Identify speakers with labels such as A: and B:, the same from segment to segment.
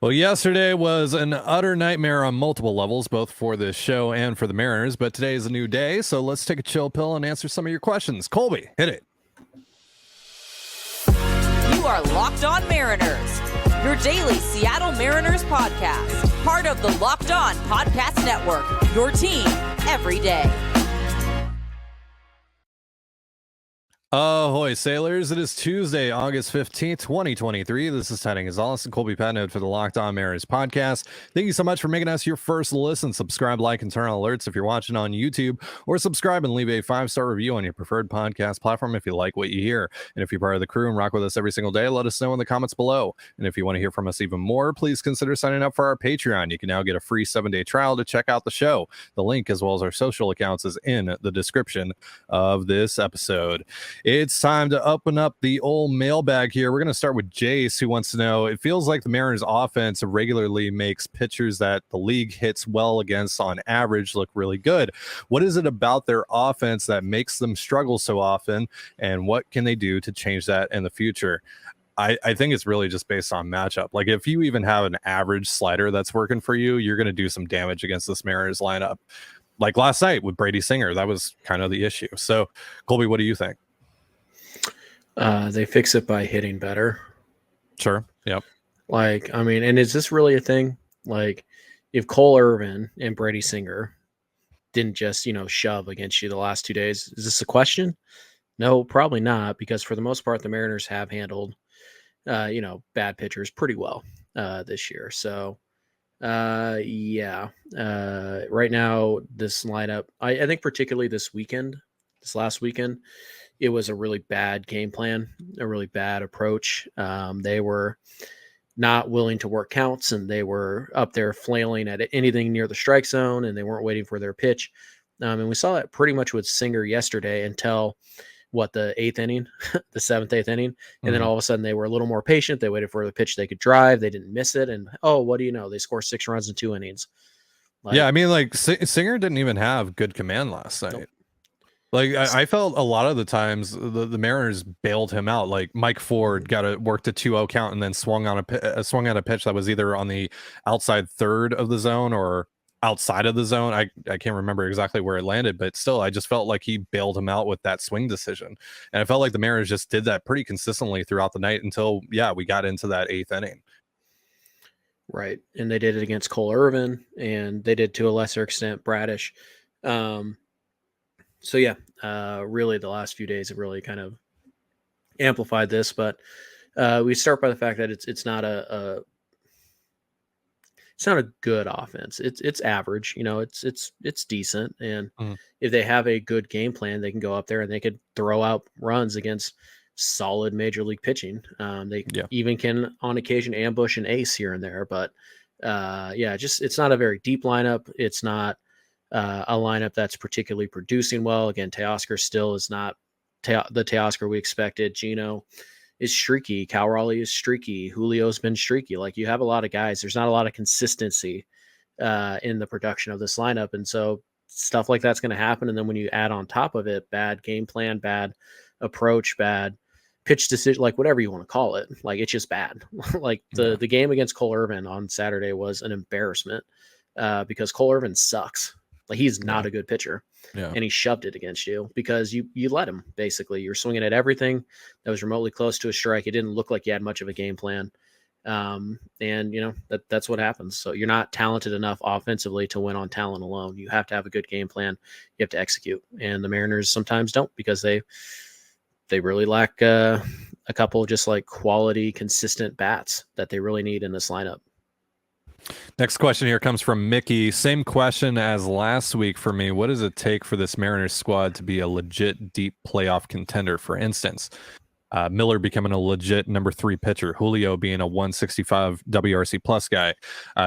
A: Well, yesterday was an utter nightmare on multiple levels, both for this show and for the Mariners. But today is a new day, so let's take a chill pill and answer some of your questions. Colby, hit it.
B: You are Locked On Mariners, your daily Seattle Mariners podcast, part of the Locked On Podcast Network, your team every day.
A: Ahoy, sailors. It is Tuesday, August 15th, 2023. This is Ty Gonzalez and Colby Patnode for the Locked On Mariners podcast. Thank you so much for making us your first listen. Subscribe, like, and turn on alerts if you're watching on YouTube, or subscribe and leave a 5-star review on your preferred podcast platform if you like what you hear. And if you're part of the crew and rock with us every single day, let us know in the comments below. And if you want to hear from us even more, please consider signing up for our Patreon. You can now get a free 7-day trial to check out the show. The link, as well as our social accounts, is in the description of this episode. It's time to open up the old mailbag here. We're going to start with Jace, who wants to know, it feels like the Mariners offense regularly makes pitchers that the league hits well against on average look really good. What is it about their offense that makes them struggle so often, and what can they do to change that in the future? I think it's really just based on matchup. Like, if you even have an average slider that's working for you, you're going to do some damage against this Mariners lineup. Like last night with Brady Singer, that was kind of the issue. So, Colby, what do you think?
C: They fix it by hitting better.
A: Sure. Yep.
C: Like, I mean, and is this really a thing? Like, if Cole Irvin and Brady Singer didn't just, shove against you the last 2 days, is this a question? No, probably not, because for the most part, the Mariners have handled, bad pitchers pretty well this year. So, right now, this lineup, I think particularly this last weekend, it was a really bad game plan, a really bad approach. They were not willing to work counts, and they were up there flailing at anything near the strike zone, and they weren't waiting for their pitch. And we saw that pretty much with Singer yesterday until the 8th inning, the 7th, 8th inning. And then all of a sudden they were a little more patient. They waited for the pitch they could drive. They didn't miss it. And, what do you know? They score 6 runs in 2 innings.
A: Singer didn't even have good command last night.
C: Nope.
A: Like, I felt a lot of the times the Mariners bailed him out. Like, Mike Ford worked a 2-0 count and then swung on a pitch that was either on the outside third of the zone or outside of the zone. I can't remember exactly where it landed, but still, I just felt like he bailed him out with that swing decision. And I felt like the Mariners just did that pretty consistently throughout the night until, we got into that 8th inning.
C: Right. And they did it against Cole Irvin, and they did to a lesser extent Bradish. Really the last few days have really kind of amplified this, but we start by the fact that it's not a good offense. It's average, it's decent. And if they have a good game plan, they can go up there and they could throw out runs against solid major league pitching. They even can on occasion ambush an ace here and there, but it's not a very deep lineup. It's not a lineup that's particularly producing well. Again, Teoscar still is not the Teoscar we expected. Gino is streaky. Cal Raleigh is streaky. Julio's been streaky. Like, you have a lot of guys. There's not a lot of consistency in the production of this lineup. And so stuff like that's going to happen. And then when you add on top of it, bad game plan, bad approach, bad pitch decision, like whatever you want to call it, like, it's just bad. Like the game against Cole Irvin on Saturday was an embarrassment because Cole Irvin sucks. Like, he's not a good pitcher, and he shoved it against you because you let him. Basically, you're swinging at everything that was remotely close to a strike. It didn't look like you had much of a game plan, that's what happens. So you're not talented enough offensively to win on talent alone. You have to have a good game plan. You have to execute, and the Mariners sometimes don't because they really lack a couple just like quality, consistent bats that they really need in this lineup.
A: Next question here comes from Mickey. Same question as last week for me. What does it take for this Mariners squad to be a legit deep playoff contender? For instance, Miller becoming a legit number 3 pitcher, Julio being a 165 WRC plus guy,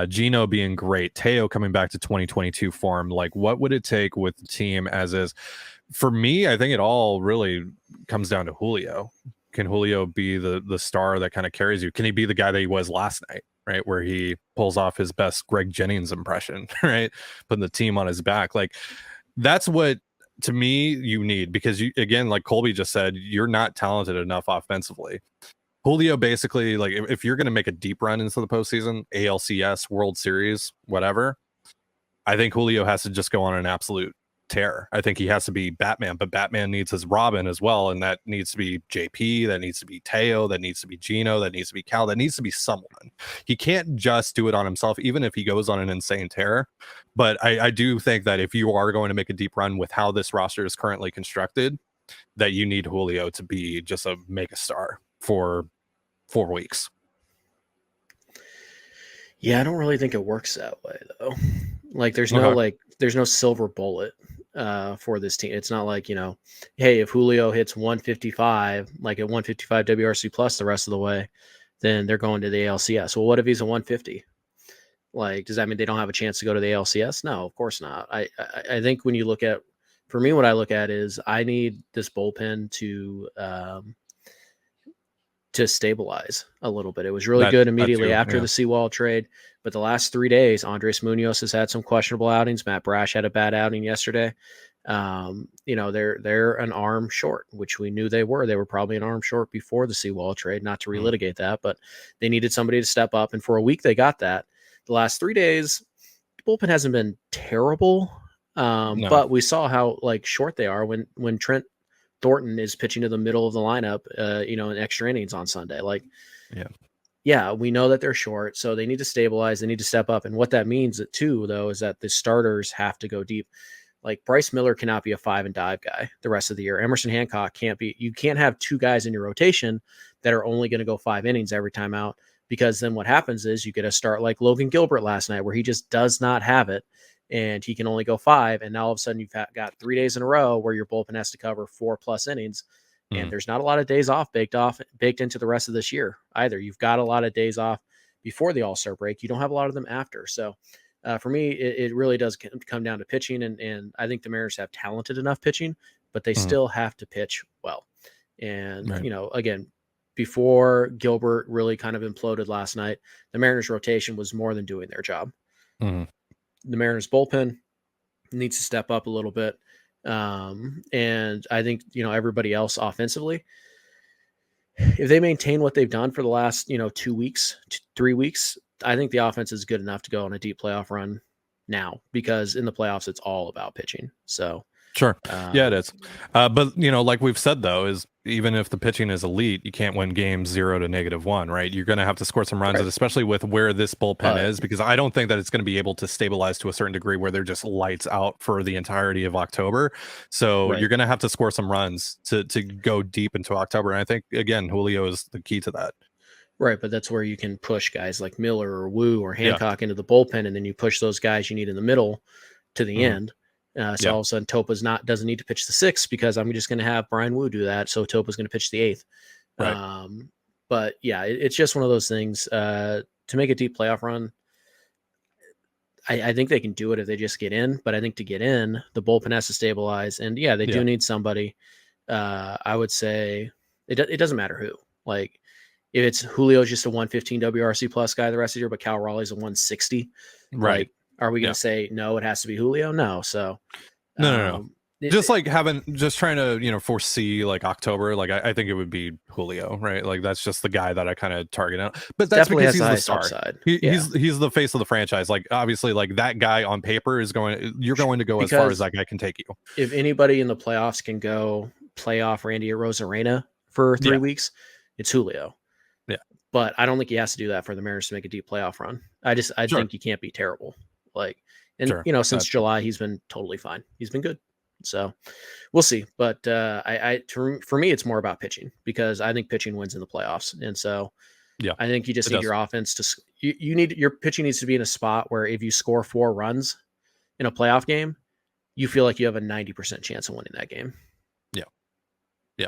A: Gino being great, Teo coming back to 2022 form. Like, what would it take with the team as is? For me, I think it all really comes down to Julio. Can Julio be the star that kind of carries you? Can he be the guy that he was last night? Right, where he pulls off his best Greg Jennings impression, right? Putting the team on his back. Like, that's what, to me, you need, because you, again, like Colby just said, you're not talented enough offensively. Julio basically, like, if you're going to make a deep run into the postseason, ALCS, World Series, whatever, I think Julio has to just go on an absolute tear. I think he has to be Batman, but Batman needs his Robin as well, and that needs to be JP, that needs to be Teo, that needs to be Gino, that needs to be Cal, that needs to be someone. He can't just do it on himself, even if he goes on an insane tear. But I do think that if you are going to make a deep run with how this roster is currently constructed, that you need Julio to be just a mega star for 4 weeks.
C: Yeah, I don't really think it works that way though. Like there's no silver bullet for this team. It's not like, hey, if Julio hits 155, like at 155 WRC plus the rest of the way, then they're going to the ALCS. Well, what if he's a 150? Like, does that mean they don't have a chance to go to the ALCS? No, of course not. I think when you look at, for me, what I look at is I need this bullpen to stabilize a little bit. It was really good immediately after the Seawall trade, but the last 3 days, Andres Munoz has had some questionable outings. Matt Brash had a bad outing yesterday. They're an arm short, which we knew they were. They were probably an arm short before the Seawall trade, not to relitigate that, but they needed somebody to step up. And for a week, they got that. The last 3 days, the bullpen hasn't been terrible. No. But we saw how short they are when Trent Thornton is pitching to the middle of the lineup, in extra innings on Sunday. Yeah, we know that they're short, so they need to stabilize. They need to step up. And what that means too, though, is that the starters have to go deep. Like Bryce Miller cannot be a 5 and dive guy the rest of the year. Emerson Hancock can't be. You can't have 2 guys in your rotation that are only going to go 5 innings every time out, because then what happens is you get a start like Logan Gilbert last night, where he just does not have it. And he can only go 5. And now all of a sudden you've got 3 days in a row where your bullpen has to cover 4+ innings. And there's not a lot of days off baked into the rest of this year either. You've got a lot of days off before the All-Star break. You don't have a lot of them after. So for me, it really does come down to pitching. And I think the Mariners have talented enough pitching, but they still have to pitch well. And, again, before Gilbert really kind of imploded last night, the Mariners rotation was more than doing their job. The Mariners bullpen needs to step up a little bit. And I think, everybody else offensively, if they maintain what they've done for the last, 2 weeks, 3 weeks, I think the offense is good enough to go on a deep playoff run now, because in the playoffs, it's all about pitching. So
A: sure. Yeah, it is. But, like we've said, though, is even if the pitching is elite, you can't win games 0 to -1, right? You're going to have to score some runs, right, especially with where this bullpen is, because I don't think that it's going to be able to stabilize to a certain degree where they're just lights out for the entirety of October. So you're going to have to score some runs to go deep into October. And I think, again, Julio is the key to that.
C: Right, but that's where you can push guys like Miller or Wu or Hancock into the bullpen, and then you push those guys you need in the middle to the end. So all of a sudden Topa's doesn't need to pitch the 6th, because I'm just going to have Brian Wu do that. So Topa's going to pitch the 8th. Right. But yeah, it's just one of those things to make a deep playoff run. I think they can do it if they just get in, but I think to get in, the bullpen has to stabilize, and they do need somebody. I would say it doesn't matter who. Like if it's Julio's just a 115 WRC plus guy the rest of the year, but Cal Raleigh's a 160,
A: right?
C: Are we going to say, no, it has to be Julio? No. So
A: no. Just trying to, foresee October. I think it would be Julio, right? That's just the guy that I kind of target out. But that's
C: definitely
A: because he's the star.
C: Upside.
A: He's the face of the franchise. Obviously, that guy on paper you're going to go as far as that guy can take you.
C: If anybody in the playoffs can go playoff Randy Arozarena for 3 weeks, it's Julio.
A: Yeah.
C: But I don't think he has to do that for the Mariners to make a deep playoff run. I think he can't be terrible. Since July, he's been totally fine. He's been good. So we'll see. But for me, it's more about pitching, because I think pitching wins in the playoffs. And so I think you just need your offense to, your pitching needs to be in a spot where if you score 4 runs in a playoff game, you feel like you have a 90% chance of winning that game.
A: Yeah.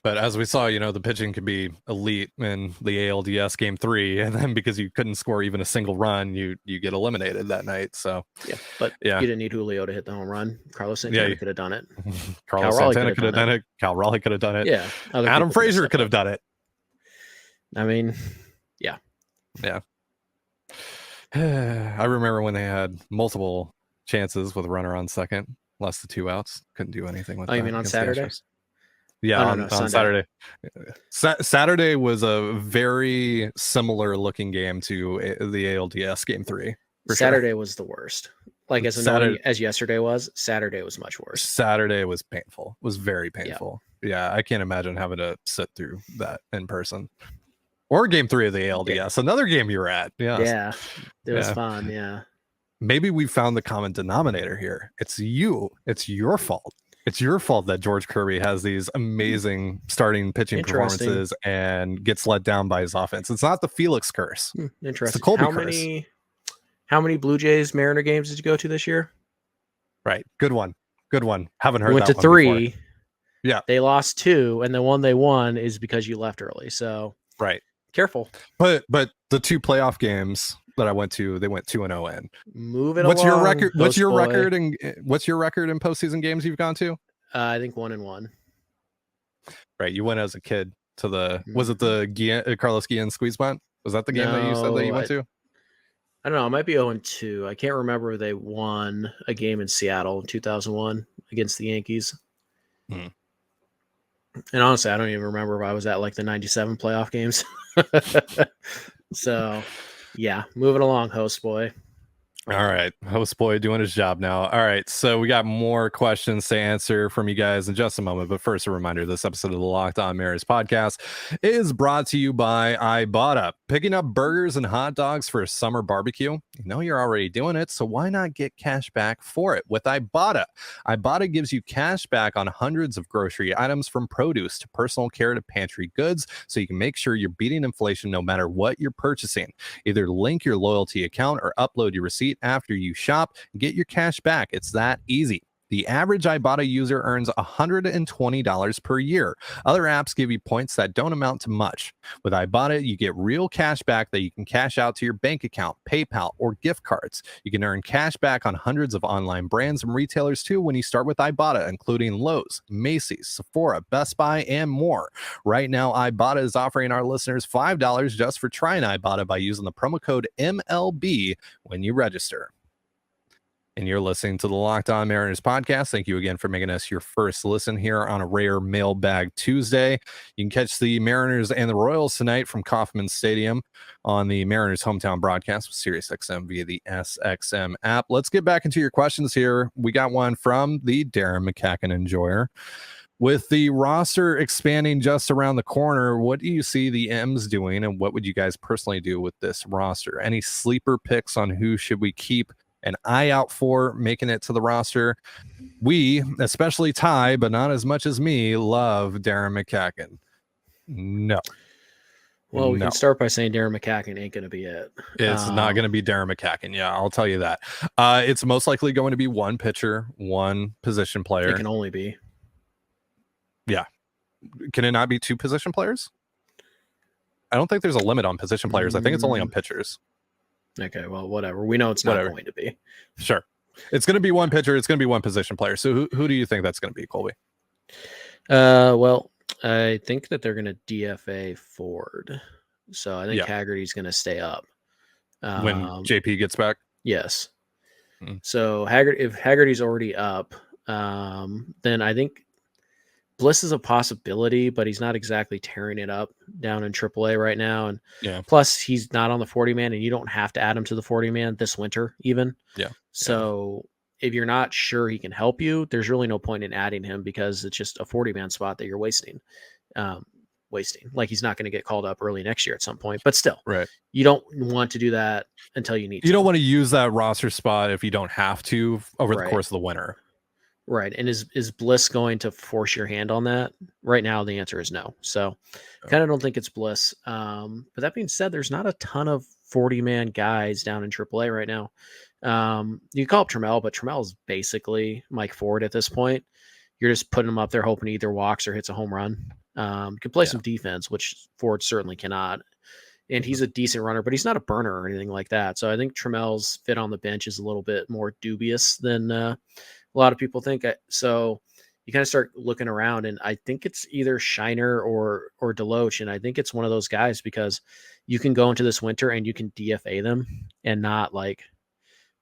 A: But as we saw, the pitching could be elite in the ALDS game 3, and then because you couldn't score even a single run, you get eliminated that night. So
C: you didn't need Julio to hit the home run. Carlos Santana could have done it.
A: Carlos Santana could have done it. Cal Raleigh could have done it.
C: Yeah,
A: Adam Frazier could have done it.
C: I mean,
A: yeah. I remember when they had multiple chances with a runner on second, less than 2 outs, couldn't do anything with that.
C: You mean on Saturday?
A: Yeah,
C: Oh, no,
A: on
C: Sunday.
A: Saturday. Saturday was a very similar looking game to the ALDS game 3 for sure.
C: Saturday was the worst. Like as annoying as yesterday was, Saturday was much worse.
A: Saturday was painful. Was very
C: Yeah.
A: painful. Yeah, I can't imagine having to sit through that in person. Or game 3 of the ALDS, another game you were at.
C: Yeah, it was fun. Yeah.
A: Maybe we found the common denominator here. It's you. It's your fault. It's your fault that George Kirby has these amazing starting pitching performances and gets let down by his offense. It's not the Felix curse.
C: Interesting.
A: It's the Colby curse.
C: How many Blue Jays Mariner games did you go to this year?
A: Right. Good one. Good one. Haven't heard
C: we went
A: that
C: to
A: one
C: 3.
A: Before. Yeah.
C: They lost 2, and the one they won is because you left early. So
A: right.
C: Careful.
A: But the 2 playoff games that I went to, they went 2-0 in.
C: Moving
A: what's
C: along,
A: your record? What's your
C: boy.
A: record and what's your record in postseason games you've gone to?
C: I think 1-1.
A: Right. You went as a kid to the was it the Carlos Guillen squeeze bunt? Was that the game that you said that you went to?
C: I don't know. It might be 0-2. I can't remember if they won a game in Seattle in 2001 against the Yankees. And honestly, I don't even remember if I was at like the 97 playoff games. So, yeah, moving along, host boy.
A: All right. Host boy doing his job now. All right. So we got more questions to answer from you guys in just a moment. But first, a reminder, this episode of the Locked On Mariners podcast is brought to you by Ibotta. Picking up burgers and hot dogs for a summer barbecue? You know you're already doing it, so why not get cash back for it with Ibotta? Ibotta gives you cash back on hundreds of grocery items from produce to personal care to pantry goods, so you can make sure you're beating inflation no matter what you're purchasing. Either link your loyalty account or upload your receipt after you shop and get your cash back. It's that easy. The average Ibotta user earns $120 per year. Other apps give you points that don't amount to much. With Ibotta, you get real cash back that you can cash out to your bank account, PayPal, or gift cards. You can earn cash back on hundreds of online brands and retailers too when you start with Ibotta, including Lowe's, Macy's, Sephora, Best Buy, and more. Right now, Ibotta is offering our listeners $5 just for trying Ibotta by using the promo code MLB when you register. And you're listening to the Locked On Mariners podcast. Thank you again for making us your first listen here on a rare Mailbag Tuesday. You can catch the Mariners and the Royals tonight from Kauffman Stadium on the Mariners hometown broadcast with SiriusXM via the SXM app. Let's get back into your questions here. We got one from the Darin McCacken enjoyer. With the roster expanding just around the corner, what do you see the M's doing, and what would you guys personally do with this roster? Any sleeper picks on who should we keep an eye out for making it to the roster? We, especially Ty, but not as much as me, love Darin McCacken. No.
C: Well, we can start by saying Darin McCacken ain't going to be it.
A: It's not going to be Darin McCacken. Yeah, I'll tell you that. It's most likely going to be one pitcher, one position player.
C: It can only be.
A: Yeah. Can it not be 2 position players? I don't think there's a limit on position players. I think it's only on pitchers.
C: Okay, well, whatever. We know it's not going to be.
A: Sure. It's going to be one pitcher. It's going to be one position player. So who do you think that's going to be, Colby?
C: Well, I think that they're going to DFA Ford. So I think Haggerty's going to stay up.
A: When JP gets back?
C: Yes. So if Haggerty's already up, then I think Bliss is a possibility, but he's not exactly tearing it up down in AAA right now. And plus, he's not on the 40-man, and you don't have to add him to the 40-man this winter even. Yeah. So if you're not sure he can help you, there's really no point in adding him because it's just a 40-man spot that you're wasting. Like he's not going to get called up early next year at some point, but still, you don't want to do that until you need to.
A: You don't want to use that roster spot if you don't have to over the course of the winter.
C: Right. And is Bliss going to force your hand on that? Right now, the answer is no. So kind of don't think it's Bliss. But that being said, there's not a ton of 40-man guys down in AAA right now. You can call up Trammell, but Trammell is basically Mike Ford at this point. You're just putting him up there hoping he either walks or hits a home run. You can play some defense, which Ford certainly cannot. And he's a decent runner, but he's not a burner or anything like that. So I think Trammell's fit on the bench is a little bit more dubious than a lot of people think. So you kind of start looking around, and I think it's either Shiner or Deloach. And I think it's one of those guys because you can go into this winter and you can DFA them and not like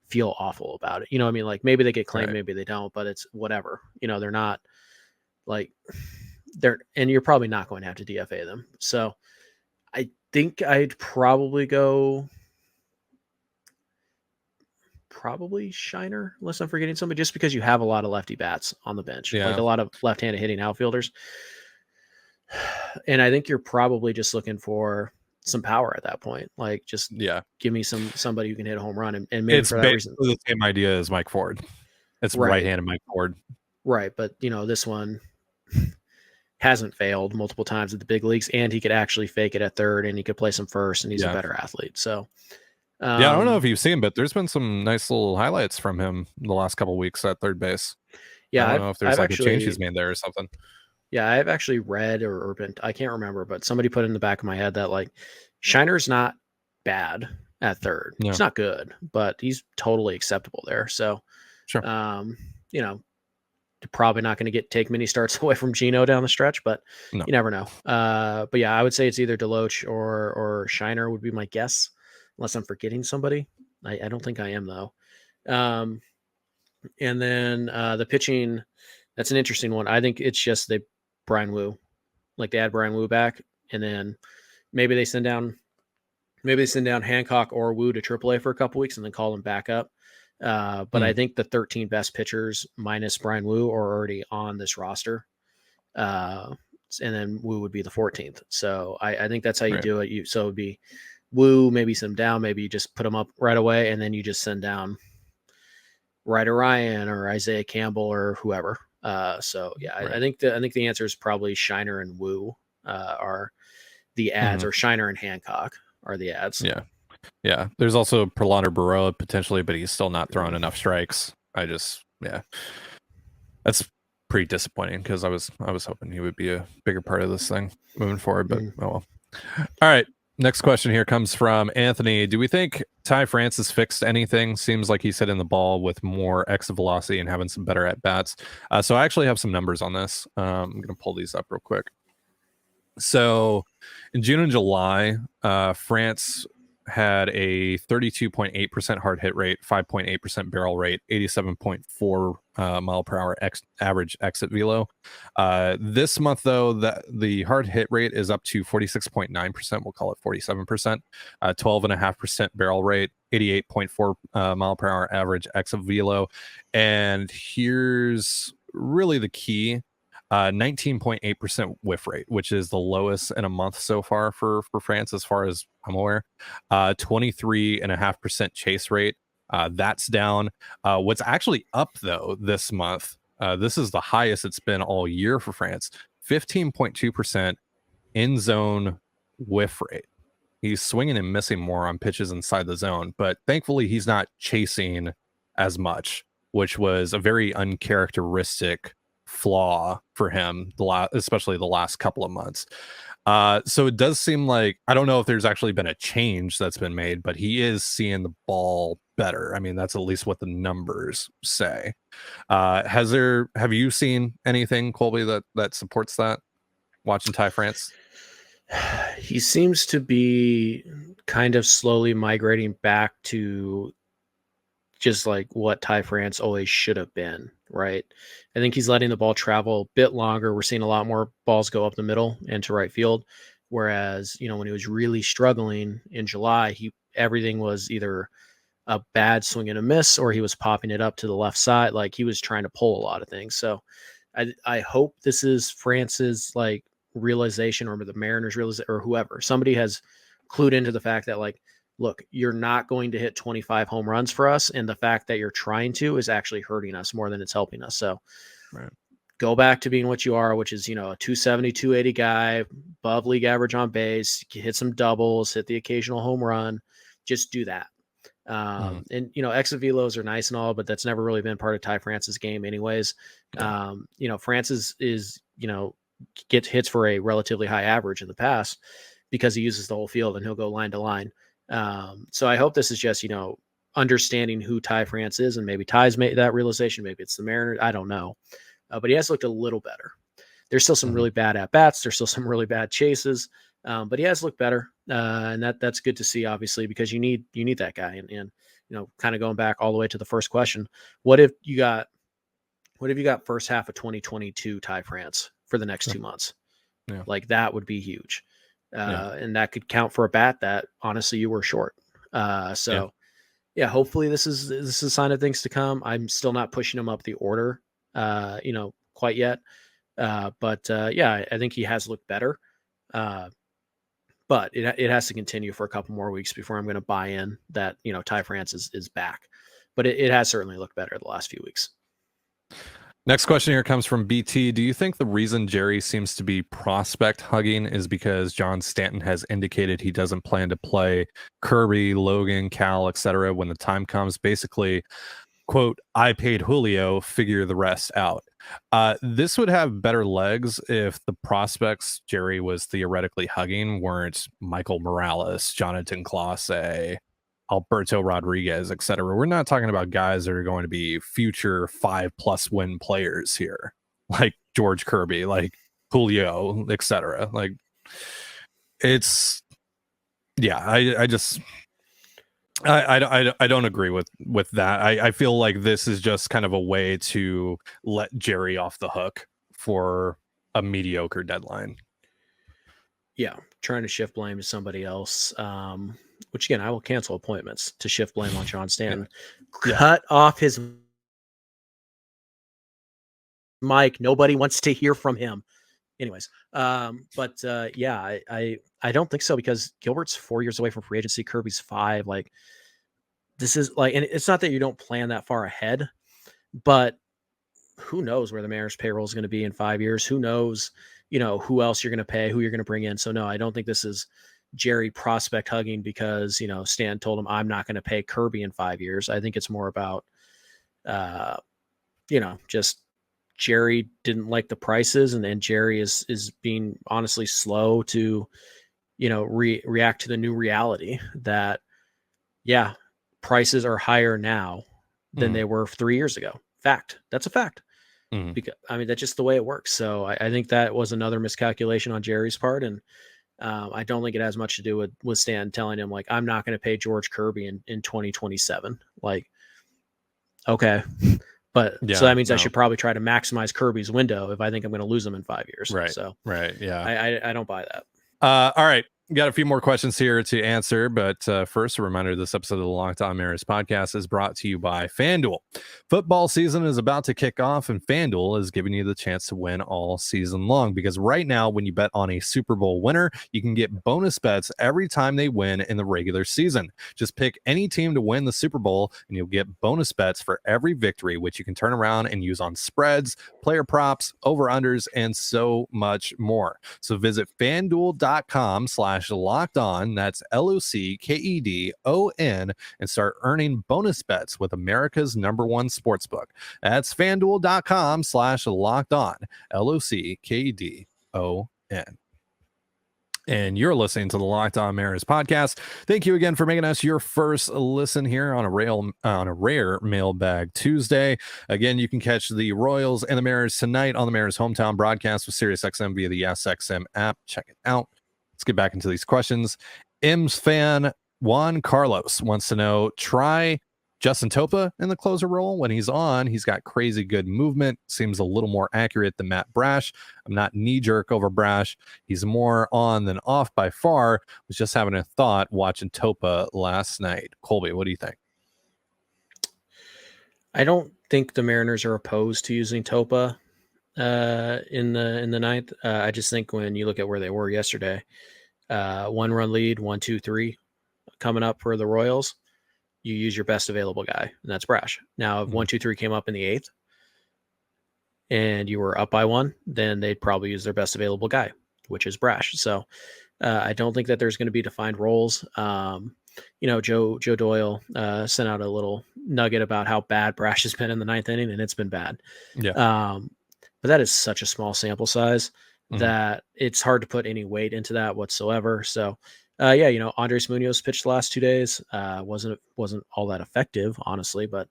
C: feel awful about it. You know what I mean? Like maybe they get claimed, maybe they don't, but it's whatever. You know, they're not like you're probably not going to have to DFA them. So I think I'd probably go Shiner, unless I'm forgetting somebody, just because you have a lot of lefty bats on the bench, like a lot of left-handed hitting outfielders. And I think you're probably just looking for some power at that point. Like, just give me somebody who can hit a home run, and maybe
A: it's
C: for that reason,
A: the same idea as Mike Ford. It's right-handed Mike Ford,
C: right? But this one hasn't failed multiple times at the big leagues, and he could actually fake it at third, and he could play some first, and he's a better athlete. So,
A: I don't know if you've seen, but there's been some nice little highlights from him the last couple of weeks at third base.
C: Yeah,
A: I don't know if there's a change he's made there or something.
C: Yeah, I've actually read or been, I can't remember, but somebody put in the back of my head that like Shiner's not bad at third. It's not good, but he's totally acceptable there. So,
A: sure.
C: You're probably not going to take many starts away from Gino down the stretch, but you never know. But yeah, I would say it's either Deloach or Shiner would be my guess, unless I'm forgetting somebody. I don't think I am though. And then the pitching, that's an interesting one. I think it's just Brian Wu, like they add Brian Wu back, and then maybe they send down Hancock or Wu to AAA for a couple weeks and then call them back up. But I think the 13 best pitchers minus Brian Wu are already on this roster. And then Wu would be the 14th. So I think that's how you do it. So it would be Wu, maybe send them down, maybe you just put them up right away, and then you just send down Ryder Ryan or Isaiah Campbell or whoever. I think the answer is probably Shiner and Wu are the ads, or Shiner and Hancock are the ads.
A: Yeah. There's also Prolander Baroa potentially, but he's still not throwing enough strikes. That's pretty disappointing because I was hoping he would be a bigger part of this thing moving forward, but oh well. All right. Next question here comes from Anthony. Do we think Ty France has fixed anything? Seems like he's hitting the ball with more exit velocity and having some better at bats. So I actually have some numbers on this. I'm going to pull these up real quick. So in June and July, France had a 32.8% hard hit rate, 5.8% barrel rate, 87.4 mile per hour average exit velo. This month, though, the hard hit rate is up to 46.9%. We'll call it 47%. 12.5% barrel rate, 88.4 mile per hour average exit velo. And here's really the key. 19.8% whiff rate, which is the lowest in a month so far for France, as far as I'm aware. 23.5% chase rate. That's down. What's actually up though this month, this is the highest it's been all year for France. 15.2% in zone whiff rate. He's swinging and missing more on pitches inside the zone, but thankfully he's not chasing as much, which was a very uncharacteristic flaw for him, especially the last couple of months. So it does seem like, I don't know if there's actually been a change that's been made, but he is seeing the ball better. I mean, that's at least what the numbers say. Have you seen anything, Colby, that supports that, watching Ty France?
C: He seems to be kind of slowly migrating back to just like what Ty France always should have been, right? I think he's letting the ball travel a bit longer. We're seeing a lot more balls go up the middle and to right field. Whereas, when he was really struggling in July, everything was either a bad swing and a miss, or he was popping it up to the left side. Like, he was trying to pull a lot of things. So I hope this is France's like realization, or the Mariners realization, or whoever. Somebody has clued into the fact that, like, look, you're not going to hit 25 home runs for us, and the fact that you're trying to is actually hurting us more than it's helping us. So go back to being what you are, which is, a 270, 280 guy, above league average on base, hit some doubles, hit the occasional home run. Just do that. And, exit velos are nice and all, but that's never really been part of Ty France's game anyways. France is gets hits for a relatively high average in the past because he uses the whole field and he'll go line to line. So I hope this is just, understanding who Ty France is, and maybe Ty's made that realization. Maybe it's the Mariners. I don't know. But he has looked a little better. There's still some really bad at bats. There's still some really bad chases. But he has looked better. And that's good to see, obviously, because you need that guy. And kind of going back all the way to the first question, what if you got first half of 2022 Ty France for the next 2 months.
A: Yeah.
C: Like that would be huge. And that could count for a bat that honestly you were short. Hopefully this is a sign of things to come. I'm still not pushing him up the order, quite yet. I think he has looked better. But it has to continue for a couple more weeks before I'm going to buy in that, Ty France is back. But it has certainly looked better the last few weeks.
A: Next question here comes from BT. Do you think the reason Jerry seems to be prospect hugging is because John Stanton has indicated he doesn't plan to play Kirby, Logan, Cal, etc. when the time comes? Basically, quote, I paid Julio, figure the rest out. This would have better legs if the prospects Jerry was theoretically hugging weren't Michael Morales, Jonathan Clase, Alberto Rodriguez, etc. We're not talking about guys that are going to be future 5+ win players here, like George Kirby, like Julio, etc. Like it's, I don't agree with that. I feel like this is just kind of a way to let Jerry off the hook for a mediocre deadline.
C: Yeah, trying to shift blame to somebody else. Which again, I will cancel appointments to shift blame on John Stanton. Cut off his mic. Nobody wants to hear from him. Anyways, I don't think so, because Gilbert's 4 years away from free agency. Kirby's 5. Like, this is like, and it's not that you don't plan that far ahead, but who knows where the Mariners payroll is going to be in 5 years? Who knows, who else you're going to pay, who you're going to bring in. So no, I don't think this is Jerry prospect hugging because, Stan told him I'm not going to pay Kirby in 5 years. I think it's more about, just Jerry didn't like the prices, and then Jerry is being honestly slow to, react to the new reality that, prices are higher now than they were 3 years ago. Fact. That's a fact. Because that's just the way it works. So I think that was another miscalculation on Jerry's part. And I don't think it has much to do with Stan telling him, like, I'm not going to pay George Kirby in 2027. Like, okay. But so that means I should probably try to maximize Kirby's window if I think I'm going to lose him in 5 years.
A: Right.
C: So
A: Yeah.
C: I don't buy that.
A: All right. Got a few more questions here to answer, but first, a reminder, this episode of the Locked On Mariners podcast is brought to you by FanDuel. Football season is about to kick off, and FanDuel is giving you the chance to win all season long, because right now, when you bet on a Super Bowl winner, you can get bonus bets every time they win in the regular season. Just pick any team to win the Super Bowl, and you'll get bonus bets for every victory, which you can turn around and use on spreads, player props, over-unders, and so much more. So visit FanDuel.com/locked on, that's LOCKEDON, and start earning bonus bets with America's #1 sportsbook. That's FanDuel.com/locked on, LOCKEDON. And you're listening to the Locked On Mariners podcast. Thank you again for making us your first listen here on a rare Mailbag Tuesday. Again, you can catch the Royals and the Mariners tonight on the Mariners hometown broadcast with SiriusXM via the SXM app. Check it out. Let's get back into these questions. M's fan Juan Carlos wants to know, try Justin Topa in the closer role. When he's on, he's got crazy good movement, seems a little more accurate than Matt Brash. I'm not knee-jerk over Brash. He's more on than off by far. Was just having a thought watching Topa last night. Colby, what do you think?
C: I don't think the Mariners are opposed to using Topa in the ninth. I just think when you look at where they were yesterday, 1-run lead, 1-2-3 coming up for the Royals, you use your best available guy, and that's Brash. Now, if 1-2-3 came up in the 8th and you were up by 1, then they'd probably use their best available guy, which is Brash. So I don't think that there's going to be defined roles. Joe Doyle sent out a little nugget about how bad Brash has been in the 9th inning, and it's been bad.
A: Yeah.
C: But that is such a small sample size that it's hard to put any weight into that whatsoever. So Andres Munoz pitched the last 2 days. Wasn't all that effective, honestly, but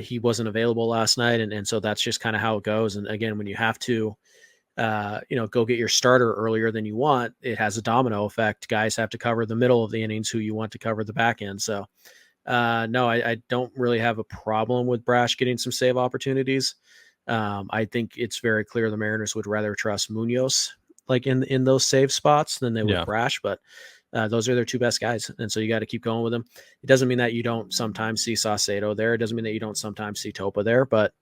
C: he wasn't available last night. And so that's just kind of how it goes. And again, when you have to, go get your starter earlier than you want, it has a domino effect. Guys have to cover the middle of the innings who you want to cover the back end. So no, I don't really have a problem with Brash getting some save opportunities. I think it's very clear the Mariners would rather trust Munoz like in those save spots than they would Brash, but those are their two best guys. And so you got to keep going with them. It doesn't mean that you don't sometimes see Saucedo there. It doesn't mean that you don't sometimes see Topa there, but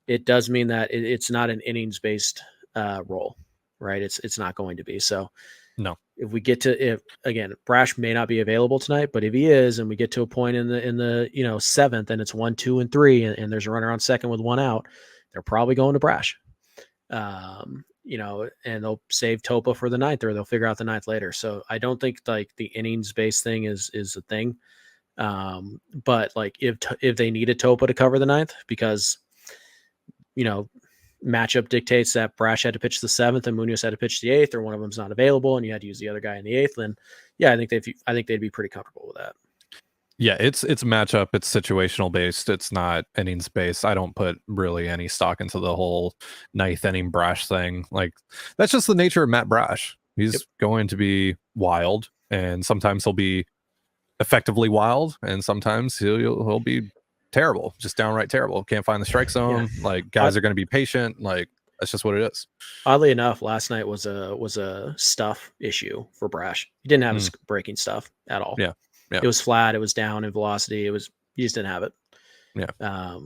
C: it does mean that it's not an innings based role, right? It's not going to be. So
A: no,
C: if we get to, if again, Brash may not be available tonight, but if he is, and we get to a point in the seventh and it's 1, 2, and 3, and there's a runner on second with one out, they're probably going to Brash. And they'll save Topa for the ninth, or they'll figure out the ninth later. So I don't think like the innings based thing is a thing. But like if they needed Topa to cover the ninth, because matchup dictates that Brash had to pitch the seventh and Munoz had to pitch the eighth, or one of them's not available and you had to use the other guy in the eighth, then I think they'd be pretty comfortable with that.
A: Yeah, it's matchup. It's situational based. It's not innings based. I don't put really any stock into the whole ninth inning Brash thing. Like, that's just the nature of Matt Brash. He's going to be wild, and sometimes he'll be effectively wild, and sometimes he'll be terrible, just downright terrible. Can't find the strike zone. Like, guys are going to be patient. Like, that's just what it is.
C: Oddly enough, last night was a stuff issue for Brash. He didn't have his breaking stuff at all.
A: Yeah.
C: It was flat. It was down in velocity. He just didn't have it.
A: Yeah.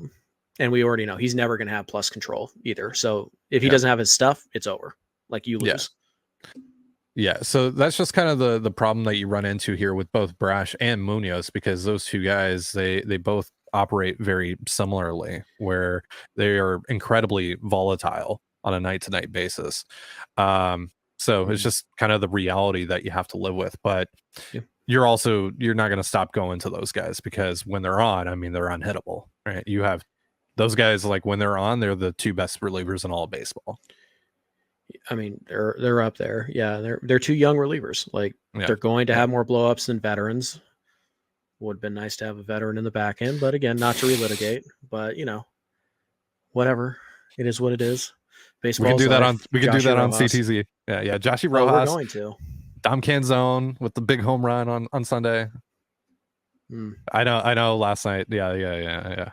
C: And we already know he's never going to have plus control either. So if he doesn't have his stuff, it's over. Like, you lose.
A: Yeah. So that's just kind of the problem that you run into here with both Brash and Munoz, because those two guys, they both operate very similarly, where they are incredibly volatile on a night-to-night basis. So it's just kind of the reality that you have to live with. But you're not going to stop going to those guys, because when they're on, I mean, they're unhittable, right? You have those guys, like, when they're on, they're the two best relievers in all of baseball.
C: I mean, they're up there. Yeah, they're two young relievers. Like, they're going to have more blowups than veterans. Would have been nice to have a veteran in the back end, but again, not to relitigate. But whatever. It is what it is. Baseball.
A: We can do that on CTZ. Yeah. Joshy Rojas.
C: We're going to.
A: Dom Canzone with the big home run on Sunday. I know. Last night. Yeah.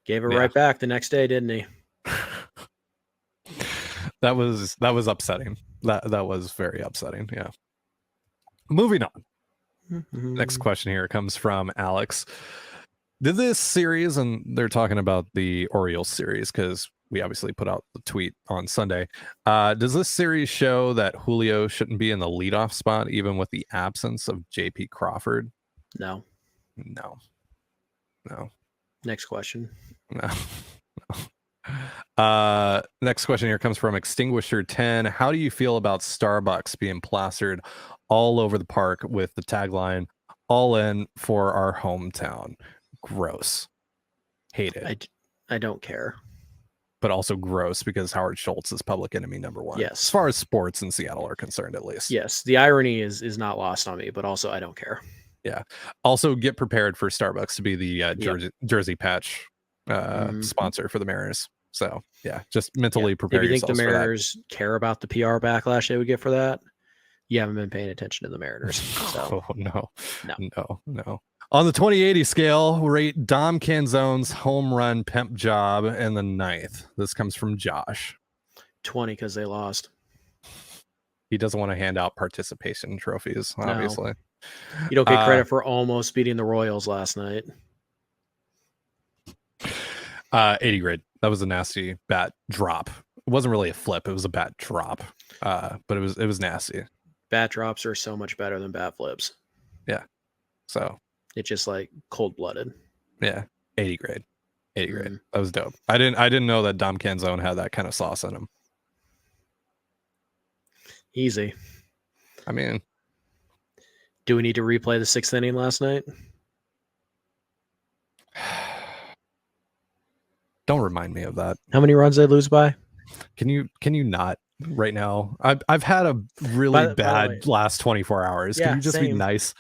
C: Gave it right back the next day, didn't he?
A: That was upsetting. That was very upsetting. Yeah. Moving on. Next question here comes from Alex. Did this series, and they're talking about the Orioles series, because we obviously put out the tweet on Sunday. Does this series show that Julio shouldn't be in the leadoff spot, even with the absence of JP Crawford?
C: No. Next question.
A: No. Next question here comes from Extinguisher 10. How do you feel about Starbucks being plastered all over the park with the tagline, "All in for our hometown"? Gross. Hate it.
C: I don't care.
A: But also gross, because Howard Schultz is public enemy number one.
C: Yes.
A: As far as sports in Seattle are concerned, at least.
C: Yes. The irony is not lost on me, but also I don't care.
A: Yeah. Also, get prepared for Starbucks to be the jersey patch sponsor for the Mariners. So yeah, just mentally prepare yourself.
C: If you think the Mariners care about the PR backlash they would get for that, you haven't been paying attention to the Mariners. So.
A: Oh, no. On the 2080 scale, rate Dom Canzone's home run pimp job in the ninth. This comes from Josh.
C: 20, because they lost.
A: He doesn't want to hand out participation trophies, obviously.
C: No. You don't get credit for almost beating the Royals last night.
A: 80 grade. That was a nasty bat drop. It wasn't really a flip. It was a bat drop. But it was nasty.
C: Bat drops are so much better than bat flips.
A: Yeah. So
C: it's just like cold-blooded.
A: Yeah. 80 grade. 80 grade. That was dope. I didn't know that Dom Canzone had that kind of sauce in him.
C: Easy.
A: I mean,
C: do we need to replay the sixth inning last night?
A: Don't remind me of that.
C: How many runs they lose by?
A: Can you not right now? I've had a really bad last 24 hours. Can you just be nice?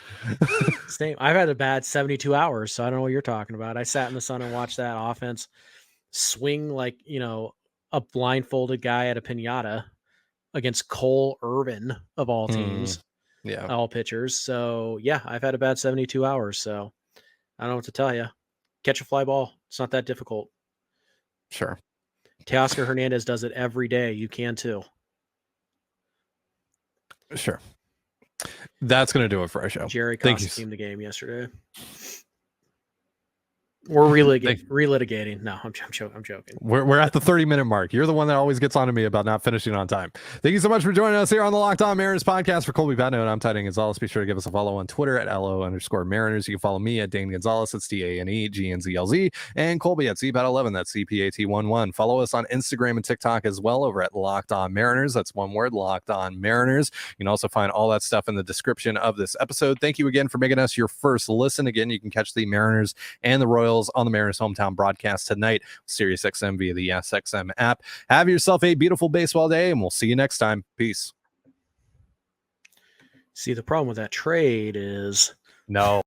C: Same. I've had a bad 72 hours, so I don't know what you're talking about. I sat in the sun and watched that offense swing like, a blindfolded guy at a piñata against Cole Irvin of all teams.
A: Yeah.
C: All pitchers. So yeah, I've had a bad 72 hours. So I don't know what to tell you. Catch a fly ball. It's not that difficult.
A: Sure.
C: Teoscar Hernandez does it every day. You can too.
A: Sure. That's going to do it for our show.
C: Jerry
A: Thank
C: Costa
A: you.
C: teamed the game yesterday. We're relitigating. No, I'm joking.
A: We're at the 30-minute mark. You're the one that always gets on to me about not finishing on time. Thank you so much for joining us here on the Locked On Mariners podcast. For Colby Patno, and I'm Trident Gonzalez. Be sure to give us a follow on Twitter at LO_Mariners. You can follow me at Dane Gonzalez. That's DANEGNZLZ. And Colby at CPAT11. That's CPAT11. Follow us on Instagram and TikTok as well over at Locked On Mariners. That's one word, Locked On Mariners. You can also find all that stuff in the description of this episode. Thank you again for making us your first listen. Again, you can catch the Mariners and the Royals on the Mariners hometown broadcast tonight, SiriusXM via the SXM app. Have yourself a beautiful baseball day, and we'll see you next time. Peace.
C: See, the problem with that trade is
A: no.